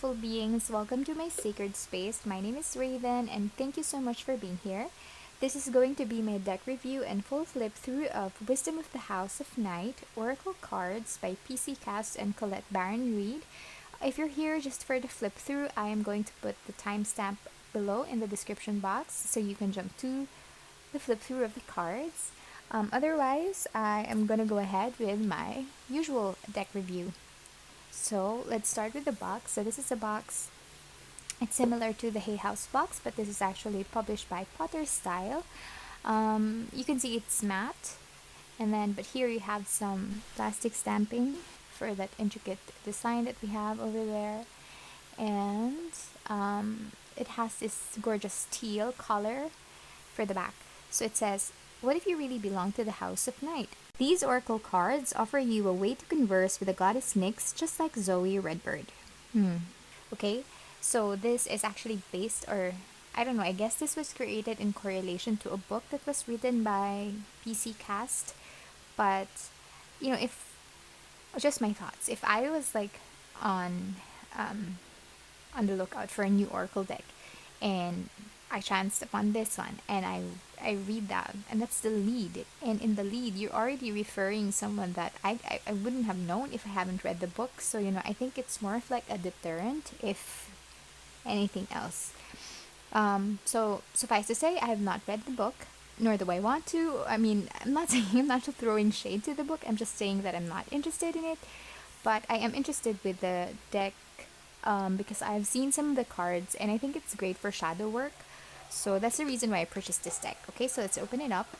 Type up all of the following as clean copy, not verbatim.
beautiful beings. Welcome to my sacred space. My name is Raven, and thank you so much for being here. This is going to be my deck review and full flip through of Wisdom of the House of Night Oracle Cards by PC Cast and Colette Baron-Reid. If you're here just for the flip through, I am going to put the timestamp below in the description box so you can jump to the flip through of the cards. Otherwise, I am going to go ahead with my usual deck review. So let's start with the box. So this is a box. It's similar to the Hay House box, but this is actually published by Potter Style. You can see it's matte, and then but here you have some plastic stamping for that intricate design that we have over there, and it has this gorgeous teal color for the back. So it says, "What if you really belong to the House of Night? These oracle cards offer you a way to converse with the goddess Nyx, just like Zoe Redbird." Okay, so this is actually based, or I don't know, I guess this was created in correlation to a book that was written by PC Cast. But, if just my thoughts, if I was like on on the lookout for a new oracle deck and I chanced upon this one and I read that, and that's the lead, and in the lead you're already referring someone that I wouldn't have known if I haven't read the book. So I think it's more of like a deterrent if anything else. So suffice to say, I have not read the book, nor do I want to. I mean, I'm not saying, I'm not throwing shade to the book, I'm just saying that I'm not interested in it, but I am interested with the deck, because I've seen some of the cards and I think it's great for shadow work. So that's the reason why I purchased this deck. Okay, so let's open it up.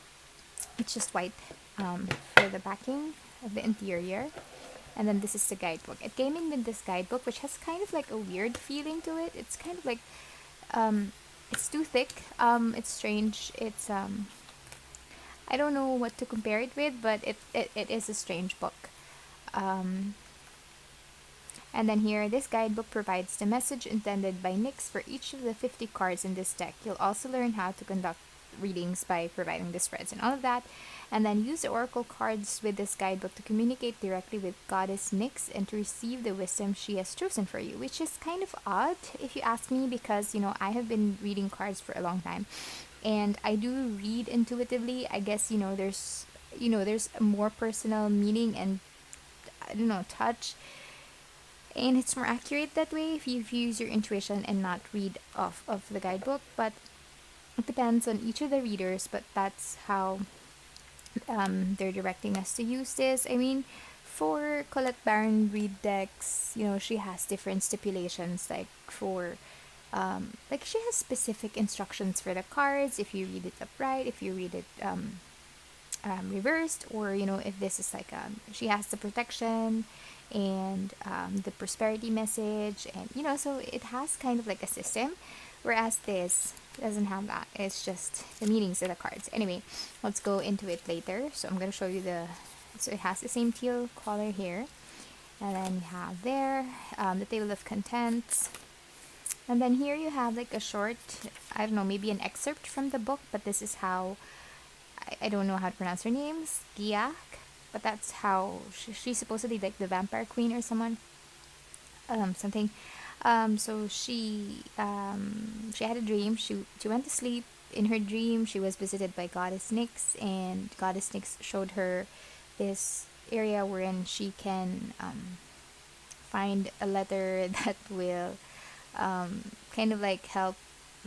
It's just white for the backing of the interior. And then this is the guidebook. It came in with this guidebook, which has kind of like a weird feeling to it. It's kind of like, it's too thick. It's strange. It's, I don't know what to compare it with, but it is a strange book. And then here, this guidebook provides the message intended by Nyx for each of the 50 cards in this deck. You'll also learn how to conduct readings by providing the spreads and all of that. And then use the oracle cards with this guidebook to communicate directly with Goddess Nyx and to receive the wisdom she has chosen for you, which is kind of odd if you ask me, because I have been reading cards for a long time and I do read intuitively. I guess there's a more personal meaning and, I don't know, touch, and it's more accurate that way if you use your intuition and not read off of the guidebook. But it depends on each of the readers, but that's how they're directing us to use this. I mean, for Colette Baron-Reid decks, she has different stipulations, like for like she has specific instructions for the cards if you read it upright, if you read it reversed, or if this is like she has the protection and the prosperity message, and so it has kind of like a system, whereas this doesn't have that. It's just the meanings of the cards. Anyway, let's go into it later. So I'm going to show you so it has the same teal color here, and then you have there the table of contents, and then here you have like a short, I don't know, maybe an excerpt from the book, but this is how, I don't know how to pronounce her name, Skiak, but that's how she's supposedly like the vampire queen or something. So she had a dream. She went to sleep. In her dream, she was visited by Goddess Nyx, and Goddess Nyx showed her this area wherein she can find a letter that will kind of like help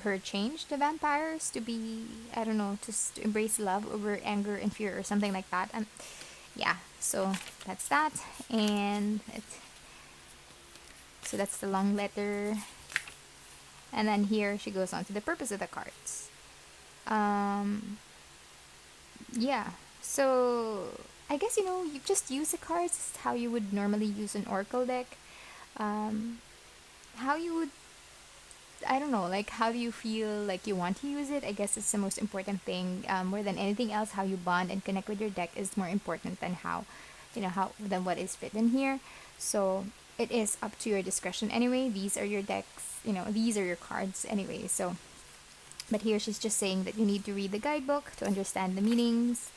her change the vampires to be, I don't know, to embrace love over anger and fear or something like that. And yeah, so that's that. And so that's the long letter. And then here she goes on to the purpose of the cards. Yeah, so I guess you just use the cards how you would normally use an oracle deck. How you would, I don't know, like how do you feel like you want to use it? I guess it's the most important thing. More than anything else, how you bond and connect with your deck is more important than than what is written here. So it is up to your discretion anyway. These are your decks, these are your cards anyway. So, but here she's just saying that you need to read the guidebook to understand the meanings.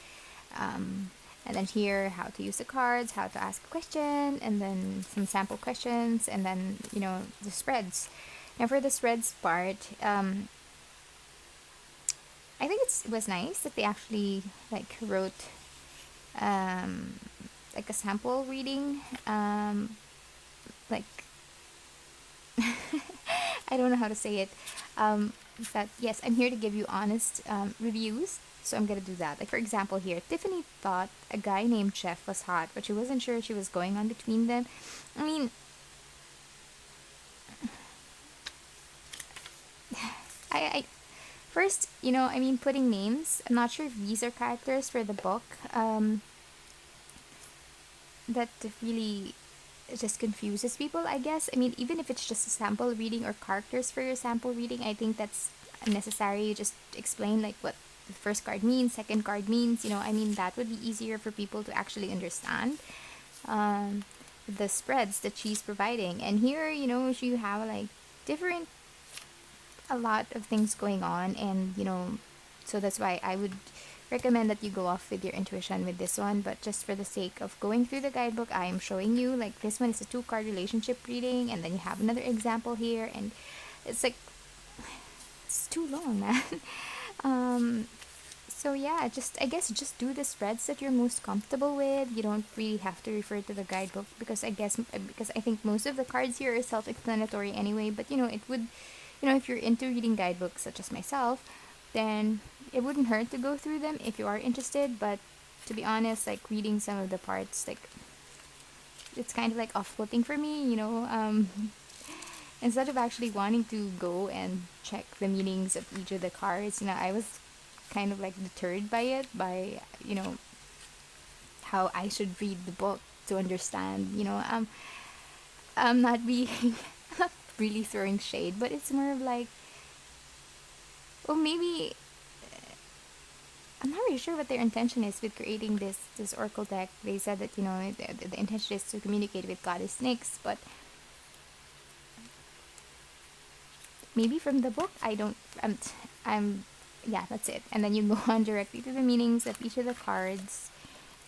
And then here, how to use the cards, how to ask a question, and then some sample questions, and then, the spreads. Now for the spreads part, I think it was nice that they actually like wrote like a sample reading, like I don't know how to say it. That yes, I'm here to give you honest reviews, so I'm gonna do that. Like for example, here, Tiffany thought a guy named Jeff was hot, but she wasn't sure she was going on between them. I mean, I first, putting names. I'm not sure if these are characters for the book. That really just confuses people, I guess. I mean, even if it's just a sample reading or characters for your sample reading, I think that's necessary. Just explain like what the first card means, second card means. That would be easier for people to actually understand the spreads that she's providing. And here, you have like different, a lot of things going on, and so that's why I would recommend that you go off with your intuition with this one. But just for the sake of going through the guidebook, I am showing you like this one is a 2 card relationship reading, and then you have another example here, and it's like it's too long, man. So yeah, I guess just do the spreads that you're most comfortable with. You don't really have to refer to the guidebook, because I think most of the cards here are self-explanatory anyway. But it would, if you're into reading guidebooks such as myself, then it wouldn't hurt to go through them if you are interested. But to be honest, like reading some of the parts, like it's kind of like off-putting for me, instead of actually wanting to go and check the meanings of each of the cards, I was kind of like deterred by it, by how I should read the book to understand. I'm not being not really throwing shade, but it's more of like, well, maybe I'm not really sure what their intention is with creating this oracle deck. They said that the intention is to communicate with goddess Nyx, but maybe from the book I don't. I'm yeah, that's it. And then you go on directly to the meanings of each of the cards,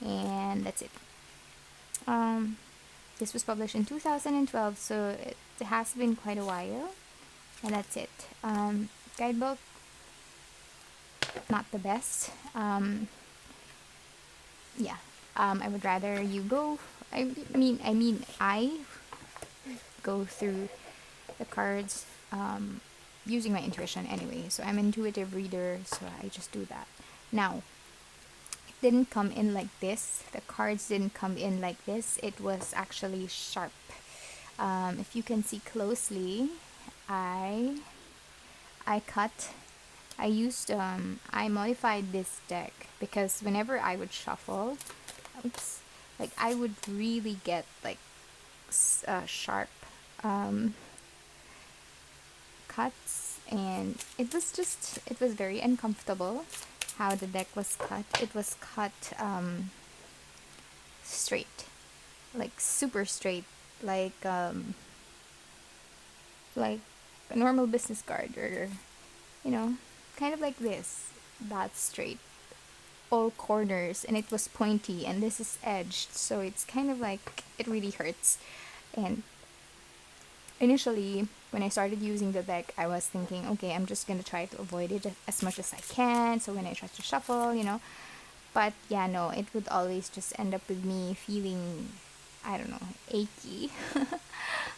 and that's it. This was published in 2012, so it has been quite a while, and that's it. Guidebook, not the best. Yeah. I would rather you go. I go through the cards using my intuition anyway. So I'm an intuitive reader, so I just do that. Now, it didn't come in like this. The cards didn't come in like this. It was actually sharp. If you can see closely, I modified this deck because whenever I would shuffle, like I would really get like sharp cuts, and it was very uncomfortable how the deck was cut. It was cut straight, like super straight, like a normal business card, or kind of like this. That's straight, all corners, and it was pointy, and this is edged, so it's kind of like it really hurts. And initially, when I started using the deck, I was thinking, okay, I'm just gonna try to avoid it as much as I can, so when I try to shuffle, but yeah, no, it would always just end up with me feeling, I don't know, achy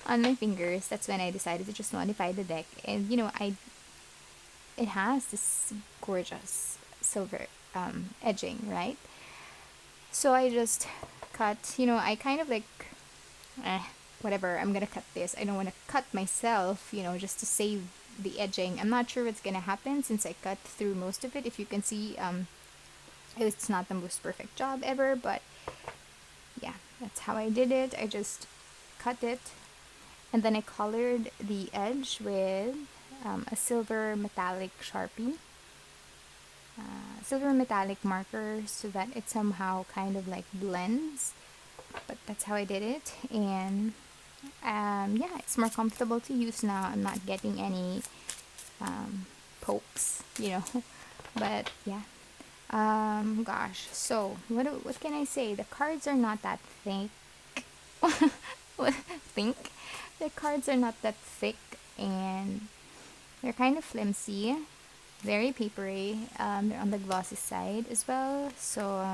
on my fingers. That's when I decided to just modify the deck. And it has this gorgeous silver edging, right? So I just cut, I kind of like, whatever, I'm gonna cut this. I don't want to cut myself, just to save the edging. I'm not sure what's gonna happen since I cut through most of it. If you can see, it's not the most perfect job ever, but yeah, that's how I did it. I just cut it, and then I colored the edge with a silver metallic Sharpie, silver metallic marker, so that it somehow kind of like blends. But that's how I did it, and yeah, it's more comfortable to use now. I'm not getting any pokes, but yeah. Gosh. So, what can I say? The cards are not that thick. Think the cards are not that thick, and they're kind of flimsy, very papery. They're on the glossy side as well. So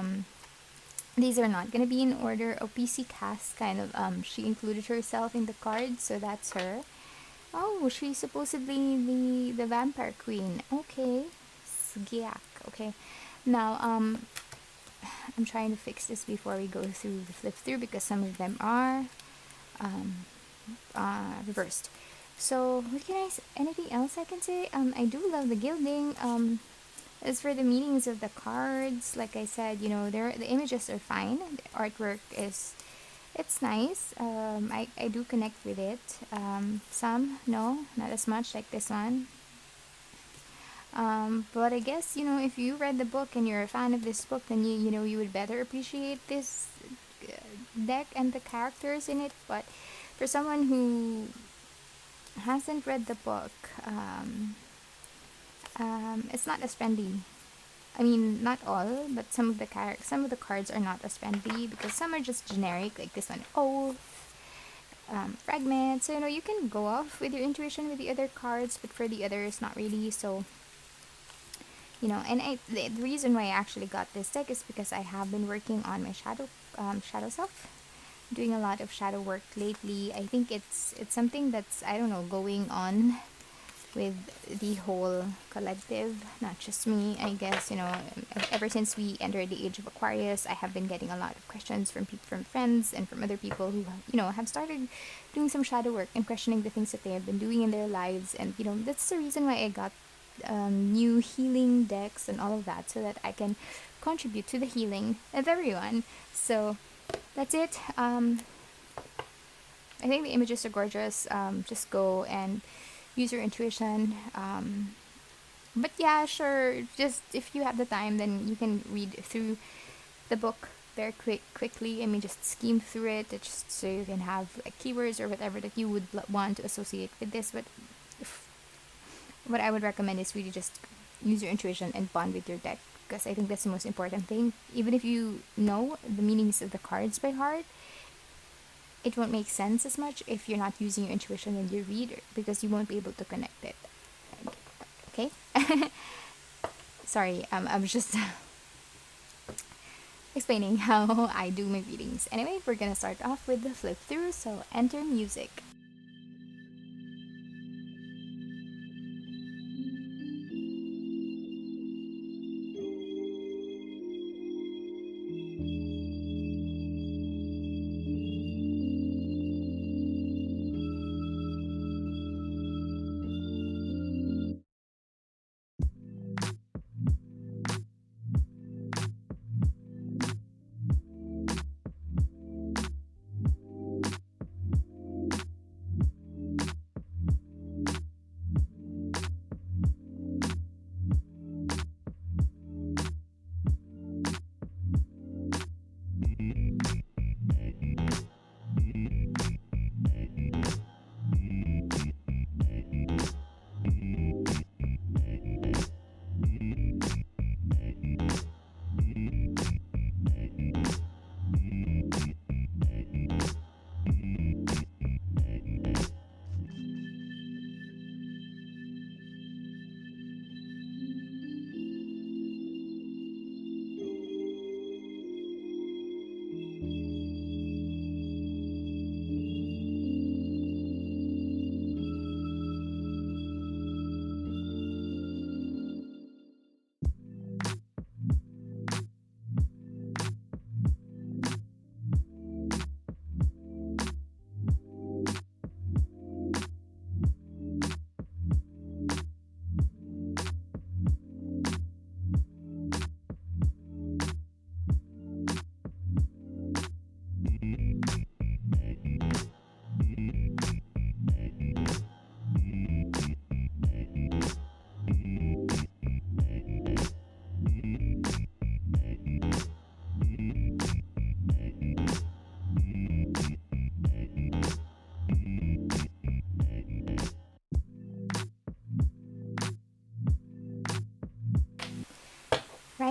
these are not gonna be in order. Oh, PC Cast kind of she included herself in the cards, so that's her. Oh, she's supposedly the vampire queen. Okay, Sgiak. Okay, now I'm trying to fix this before we go through the flip through because some of them are um, reversed. So what can anything else I can say? I do love the gilding. As for the meanings of the cards, like I said, the images are fine. The artwork is it's nice. I do connect with it. Some no, not as much like this one. But I guess if you read the book and you're a fan of this book, then you would better appreciate this deck and the characters in it. But for someone who hasn't read the book, it's not as friendly. I mean, not all, but some of the cards are not as friendly because some are just generic, like this one, fragment. So you can go off with your intuition with the other cards, but for the others, not really. So and the reason why I actually got this deck is because I have been working on my shadow self, doing a lot of shadow work lately. I think it's something that's, I don't know, going on with the whole collective, not just me. I guess ever since we entered the age of Aquarius, I have been getting a lot of questions from friends and from other people who have started doing some shadow work and questioning the things that they have been doing in their lives. And that's the reason why I got new healing decks and all of that, so that I can contribute to the healing of everyone. So that's it. I think the images are gorgeous. Just go and use your intuition. But yeah, sure. Just if you have the time, then you can read through the book very quickly. I mean, just skim through it, just so you can have like keywords or whatever that you would want to associate with this. But what I would recommend is really just use your intuition and bond with your deck, because I think that's the most important thing. Even if you know the meanings of the cards by heart, it won't make sense as much if you're not using your intuition when you read, because you won't be able to connect it. Okay? Sorry, I was just explaining how I do my readings. Anyway, we're gonna start off with the flip through, so enter music.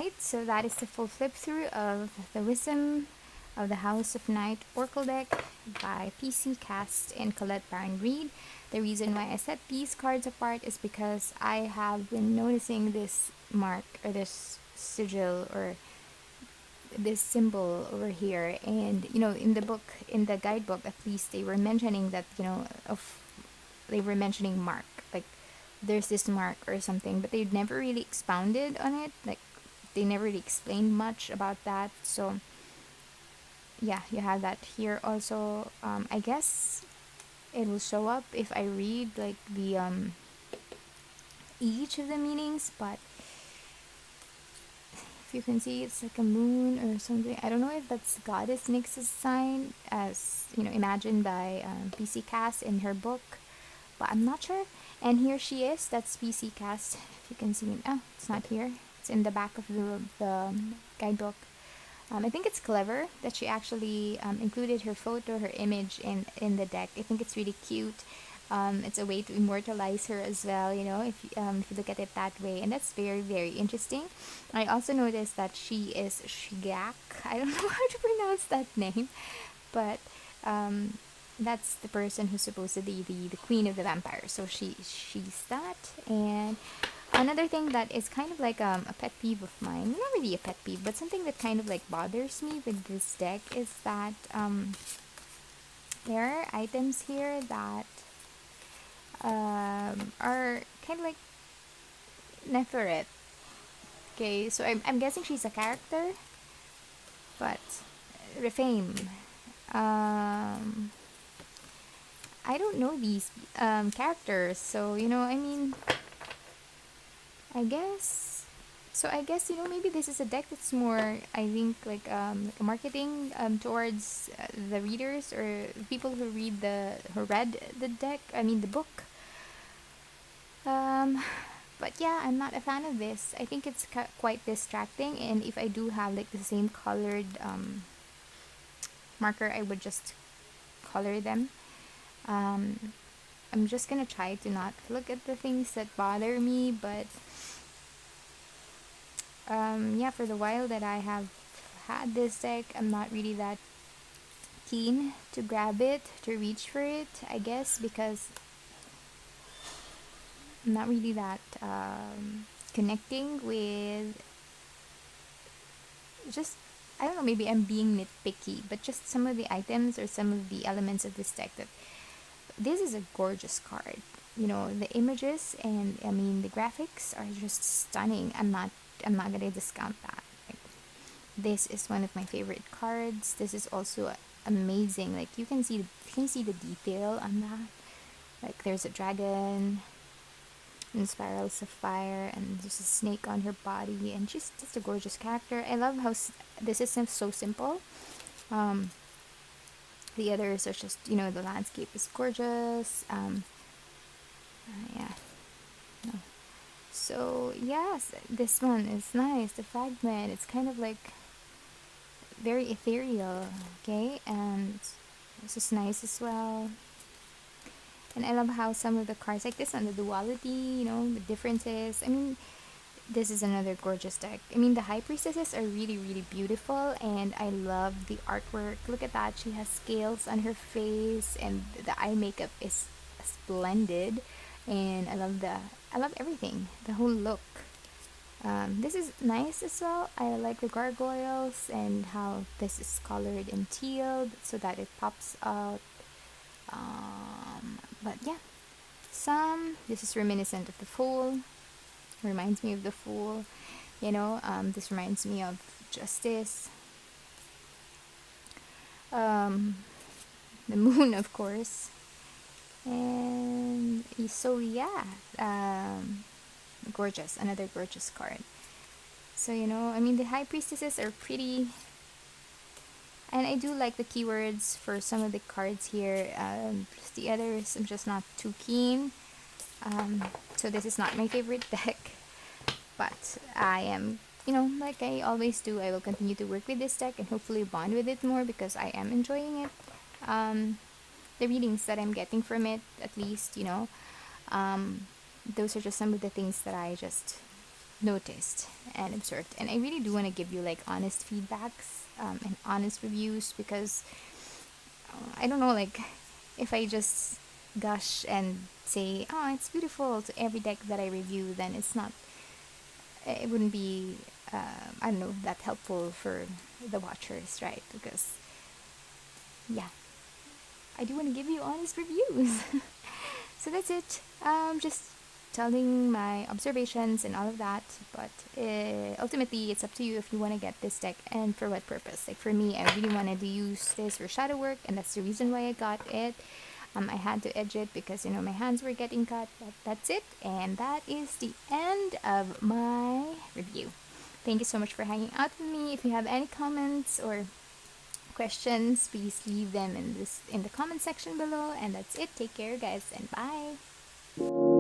Night. So that is the full flip through of the Wisdom of the House of Night Oracle deck by PC Cast and Colette Baron-Reid. The reason why I set these cards apart is because I have been noticing this mark or this sigil or this symbol over here, and in the book, in the guidebook at least, they were mentioning that they were mentioning mark, like there's this mark or something, but they never really expounded on it, like they never really explained much about that. So yeah, you have that here also. I guess it will show up if I read like the each of the meanings, but if you can see, it's like a moon or something. I don't know if that's Goddess Nyx's sign, as imagined by PC Cast in her book, but I'm not sure. And here she is. That's PC Cast. If you can see, oh, it's not here. It's in the back of the guidebook. I think it's clever that she actually included her photo, her image in the deck. I think it's really cute. It's a way to immortalize her as well, if you look at it that way. And that's very, very interesting. I also noticed that she is Shigak. I don't know how to pronounce that name, but that's the person who's supposedly the queen of the vampires. So she's that. And another thing that is kind of like a pet peeve of mine, not really a pet peeve, but something that kind of like bothers me with this deck is that there are items here that are kind of like Nepheret. Okay, so I'm guessing she's a character, but Refame. I don't know these characters, so I guess. So I guess maybe this is a deck that's more, I think, like marketing towards the readers or people who read the deck. I mean the book. But yeah, I'm not a fan of this. I think it's quite distracting, and if I do have like the same colored marker, I would just color them. I'm just gonna try to not look at the things that bother me, but yeah, for the while that I have had this deck, I'm not really that keen to grab it, to reach for it, I guess, because I'm not really that connecting with just, I don't know, maybe I'm being nitpicky, but just some of the items or some of the elements of this deck, that this is a gorgeous card. The images and I mean the graphics are just stunning. I'm not gonna discount that. Like, this is one of my favorite cards. This is also amazing. Like you can see the detail on that. Like there's a dragon and spirals of fire, and there's a snake on her body, and she's just a gorgeous character. I love how this is so simple. The others are just, the landscape is gorgeous. Yeah. No. So, yes, this one is nice. The fragment, it's kind of like very ethereal, okay? And this is nice as well. And I love how some of the cards, like this one, the duality, the differences. I mean, this is another gorgeous deck. I mean, the High Priestesses are really, really beautiful, and I love the artwork. Look at that. She has scales on her face, and the eye makeup is splendid. And I love everything. The whole look. This is nice as well. I like the gargoyles and how this is colored in teal so that it pops out. But yeah, this is reminiscent of the Fool. Reminds me of the Fool. This reminds me of Justice. The Moon, of course. And so yeah, gorgeous, another gorgeous card. So I mean, the High Priestesses are pretty, and I do like the keywords for some of the cards here. The others, I'm just not too keen. So this is not my favorite deck, but I am, like I always do, I will continue to work with this deck and hopefully bond with it more because I am enjoying it. The readings that I'm getting from it, at least, those are just some of the things that I just noticed and observed. And I really do want to give you like honest feedbacks and honest reviews, because I don't know, like if I just gush and say, "Oh, it's beautiful" to every deck that I review, then it wouldn't be, I don't know, that helpful for the watchers, right? Because yeah, I do want to give you honest reviews. So that's it. Just telling my observations and all of that. But ultimately, it's up to you if you want to get this deck and for what purpose. Like for me, I really wanted to use this for shadow work, and that's the reason why I got it. I had to edge it because my hands were getting cut. But that's it, and that is the end of my review. Thank you so much for hanging out with me. If you have any comments or questions, please leave them in the comment section below. And that's it. Take care, guys, and bye.